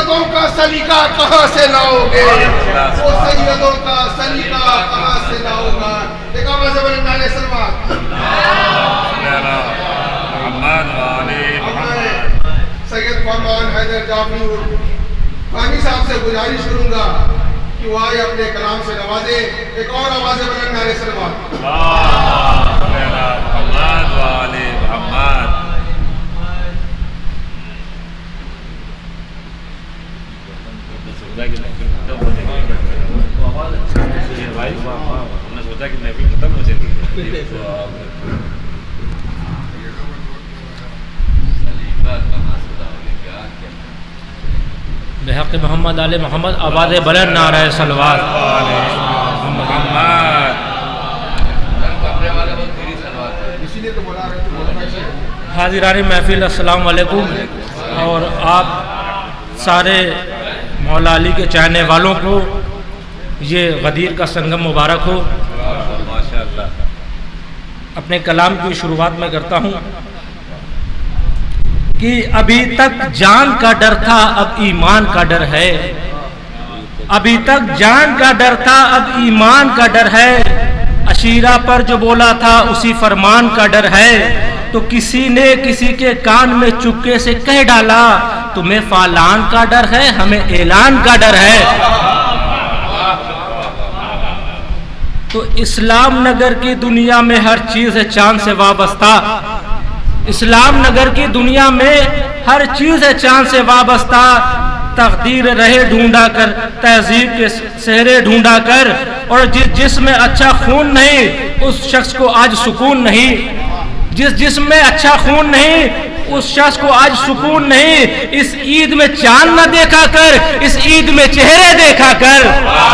सैयदों का सलीका कहाँ से लाओगे, वो सैयदों का सलीका कहाँ से लाओगा। देखा आवाज़ बड़े नारे सलवात। सैयद फरमान हैदर जाफरी खानी साहब से गुजारिश करूंगा कि वो आए अपने कलाम से नवाजे। एक और आवाज़ बड़े नारे सलवात। हमने सोचा कि महफिल खत्म हो जाएगी। बेहक़ मोहम्मद आले मोहम्मद आवाज़ बुलंद नारे सलवात। हाज़िरान महफिल अस्सलाम वालेकुम। और आप सारे मौला अली के चाहने वालों को ये गदीर का संगम मुबारक हो। माशाअल्लाह। अपने कलाम की शुरुआत में करता हूँ कि अभी तक जान का डर था अब ईमान का डर है। अभी तक जान का डर था अब ईमान का डर है। अशीरा पर जो बोला था उसी फरमान का डर है। तो किसी ने किसी के कान में चुपके से कह डाला तुम्हें फालान का डर है, हमें ऐलान का डर है। तो इस्लाम नगर की दुनिया में हर चीज है चांद से वाबस्ता। इस्लाम नगर की दुनिया में हर चीज है चांद से वाबस्ता। तकदीर रहे ढूंढा कर, तहजीब के सेहरे ढूंढा कर, और जिसमें अच्छा खून नहीं उस शख्स को आज सुकून नहीं। जिसमें अच्छा खून नहीं उस शख्स को आज सुकून नहीं। इस ईद में चांद न देखा कर, इस ईद में चेहरे देखा कर,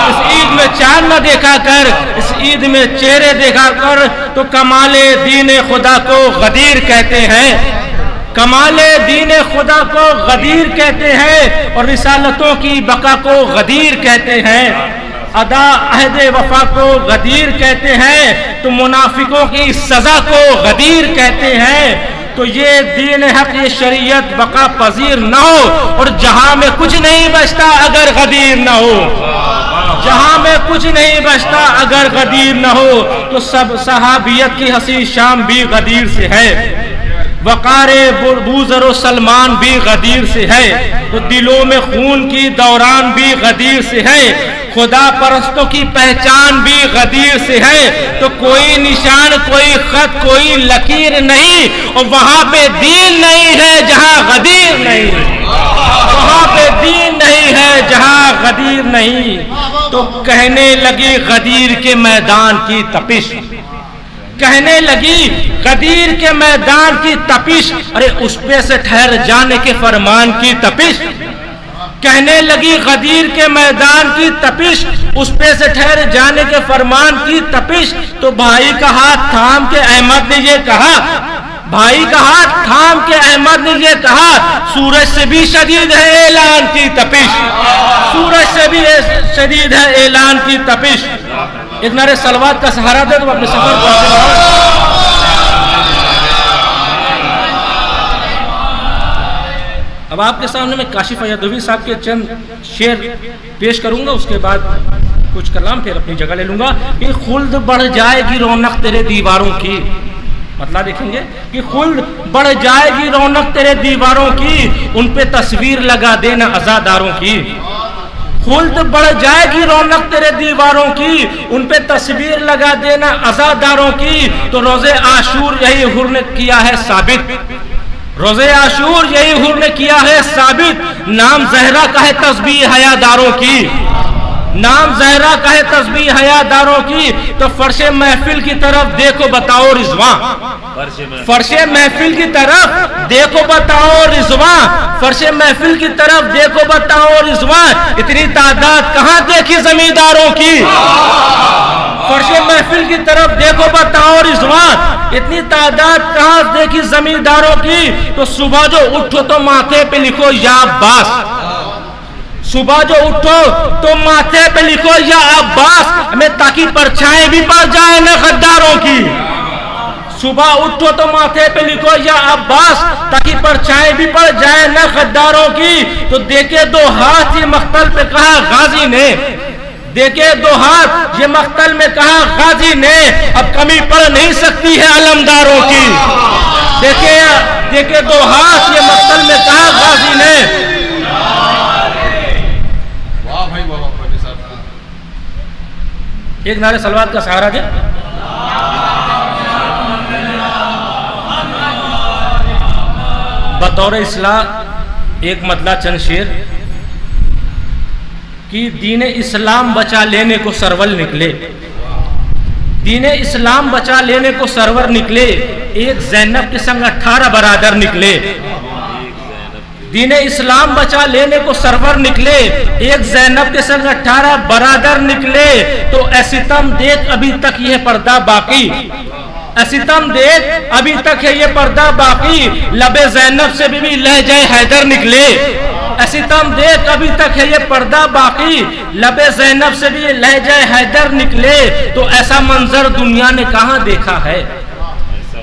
इस ईद में चांद न देखा कर, इस ईद में चेहरे देखा कर। तो कमाले दीन खुदा को गदीर कहते हैं। कमाले दीन खुदा को गदीर कहते हैं और रिसालतों की बका को गदीर कहते हैं। अदा अहद वफा को गदीर कहते हैं तो मुनाफिकों की सजा को गदीर कहते हैं। तो ये दीन हक ये शरीयत बका पजीर न हो और जहां में कुछ नहीं बचता अगर गदीर न हो। जहां में कुछ नहीं बचता अगर गदीर न हो तो सब सहाबियत की हसी शाम भी गदीर से है। वकारे बूजर सलमान भी गदीर से है। तो दिलों में खून की दौरान भी गदीर से है। खुदा परस्तों की पहचान भी गदीर से है। तो कोई निशान, कोई खत, कोई लकीर नहीं और वहां पे दीन नहीं है जहां गदीर नहीं। वहां पे दीन नहीं है जहां गदीर नहीं। तो कहने लगी गदीर के मैदान की तपिश, कहने लगी गदीर के मैदान की तपिश। अरे उस पे से ठहर जाने के फरमान की तपिश। कहने लगी गदीर के मैदान की तपिश, उस पे से ठहर जाने के फरमान की तपिश। तो भाई का हाथ थाम के अहमद ने ये कहा, भाई का हाथ थाम के अहमद ने ये कहा सूरज से भी शदीद है ऐलान की तपिश। सूरज से भी शदीद है ऐलान की तपिश। एक नारे सलवात का सहारा दे तो अपने सफर को आगे बढ़ाओ। अब आपके सामने मैं काशिफ यदवी साहब के चंद शेर पेश करूंगा, उसके बाद कुछ कलाम फिर अपनी जगह ले लूंगा। कि खुल्द बढ़ जाएगी रौनक तेरे दीवारों की, मतलब देखेंगे कि खुल्द बढ़ जाएगी रौनक तेरे दीवारों की, उन पे तस्वीर लगा देना अज़ादारों की। खुल्द बढ़ जाएगी रौनक तेरे दीवारों की, उन पे तस्वीर लगा देना अज़ादारों की। तो रोज़े आशूर यही हुर ने किया है साबित, रोज़े आशूर यही हुर ने किया है साबित। नाम जहरा का है तस्बीह हयादारों की, नाम जहरा का है तस्बीह हयादारों की। तो फर्शे महफिल की तरफ देखो बताओ रिजवां, फर्शे महफिल की तरफ देखो बताओ रिजवां, फर्शे महफिल की तरफ देखो बताओ रिजवां। इतनी तादाद कहां देखी जमींदारों की, फर्शे महफिल की तरफ देखो बताओ रिजवां। इतनी तादाद कहां देखी जमींदारों की। तो सुबह जो उठो तो माथे पे लिखो या अब्बास, सुबह जो उठो तो माथे पे लिखो या अब्बास, हमें ताकि परछाएं भी पड़ जाए न गद्दारों की। सुबह उठो तो माथे पे लिखो या अब्बास, ताकि परछाई भी पड़ जाए न गद्दारों की। तो देखे दो हाथ ये मख्तल पे कहा गाजी ने, देखे दो हाथ ये मख्तल में कहा गाजी ने, अब कमी पड़ नहीं सकती है अलमदारों की। देखे दो हाथ ये मख्तल में कहा गाजी ने। वाह भाई वाह भाई साहब, एक नारे सलवात का सहारा दे। बतौर इस्लाम एक मतला चंद शेर कि दीन इस्लाम बचा लेने को सरवल निकले, दीन इस्लाम बचा लेने को सरवर निकले, एक ज़ैनब के संग 18 बरादर निकले। दीन इस्लाम बचा लेने को सरवर निकले, एक ज़ैनब के संग 18 बरादर निकले। तो ऐसितम देख अभी तक यह पर्दा बाकी, ऐसितम देख अभी तक है ये पर्दा बाकी, लबे ज़ैनब से भी लहजे हैदर निकले। ऐसितम देख अभी तक है ये पर्दा बाकी, लबे ज़ैनब से भी लहजे हैदर निकले। तो ऐसा मंजर दुनिया ने कहाँ देखा है,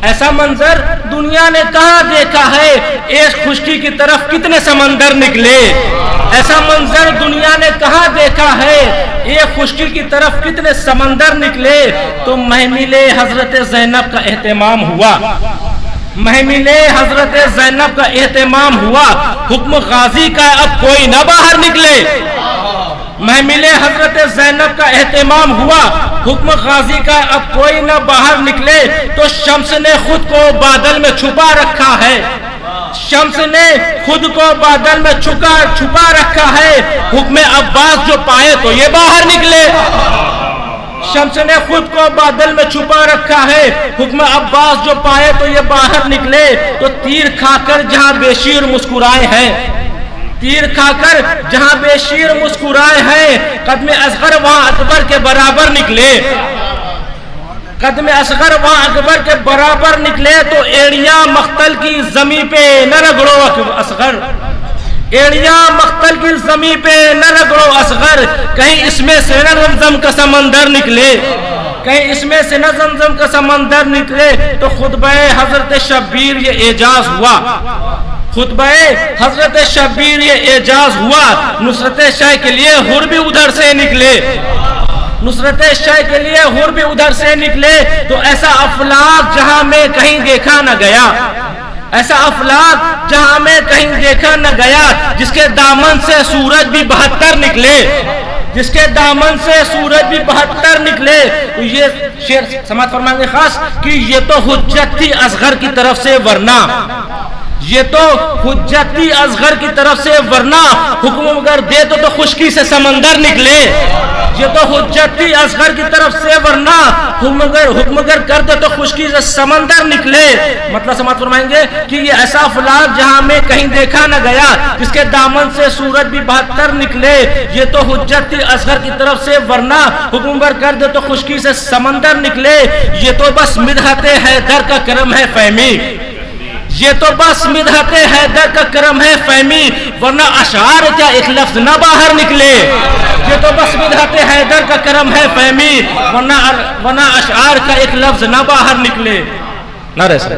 ऐसा मंजर दुनिया ने कहाँ देखा है। एक खुश्की की तरफ कितने समंदर निकले, ऐसा मंजर दुनिया ने कहाँ देखा है। एक खुश्की की तरफ कितने समंदर निकले। तो महमिले हजरत ज़ैनब का एहतमाम हुआ, महमिले हजरत ज़ैनब का एहतमाम हुआ, हुक्म गाजी का अब कोई न बाहर निकले। महमिले हजरत ज़ैनब का एहतमाम हुआ, हुक्म गाजी का अब कोई न बाहर निकले। तो शम्स ने खुद को बादल में छुपा रखा है, शम्स ने खुद को बादल में छुपा रखा है, हुक्म अब्बास जो पाए तो ये बाहर निकले। शम्स ने खुद को बादल में छुपा रखा है, हुक्म अब्बास जो पाए तो ये बाहर निकले। तो तीर खाकर जहां बेशीर मुस्कुराए हैं, तीर खाकर जहां बेशीर मुस्कुराए हैं, कदम असगर वहां अकबर के बराबर निकले, कदम असगर वहां अकबर के बराबर निकले। तो एड़िया मख्तल की जमी पे न रगड़ो असगर, एड़िया मख्तल की जमी पे न रगड़ो असगर, कहीं इसमें से न जमजम का समंदर निकले, कहीं इसमें से न जमजम का समंदर निकले। तो खुतबे हजरत शब्बीर ये एजाज हुआ, खुतबे हजरत शब्बीर ये एजाज हुआ। नुसरत शाह के लिए हुर भी उधर से निकले, नुसरत शाह के लिए हुर भी उधर से निकले। तो ऐसा अफलाक जहां में कहीं देखा न गया, ऐसा अफलाक जहां में कहीं देखा न गया, जिसके दामन से सूरज भी 72 निकले, जिसके दामन से सूरज भी 72 निकले। तो ये शेर समाज फरमाएंगे खास कि ये तो हुज्जत थी असगर की तरफ से, वरना ये तो हुज्जत थी असगर की तरफ से, वरना हुक्म अगर दे तो खुश्की से समंदर निकले। ये तो हुज्जत थी असगर की तरफ से, वरना हुक्म अगर कर दे तो खुश्की से समंदर निकले। मतलब समाज फरमाएंगे कि ये ऐसा फलाक जहां में कहीं देखा न गया, जिसके दामन से सूरज भी 72 निकले। ये तो हुज्जत थी असगर की तरफ से, वरना हुक्म अगर कर दे तो खुश्की से समंदर निकले। ये तो बस मिदहते हैदर का करम है फहमी, ये तो बस मिदहते हैदर का करम है फहमी, वरना अशार क्या एक लफ्ज न बाहर निकले। ये तो बस मिदहते हैदर का करम है फहमी, वरना अशार का एक लफ्ज न बाहर निकले। नारे से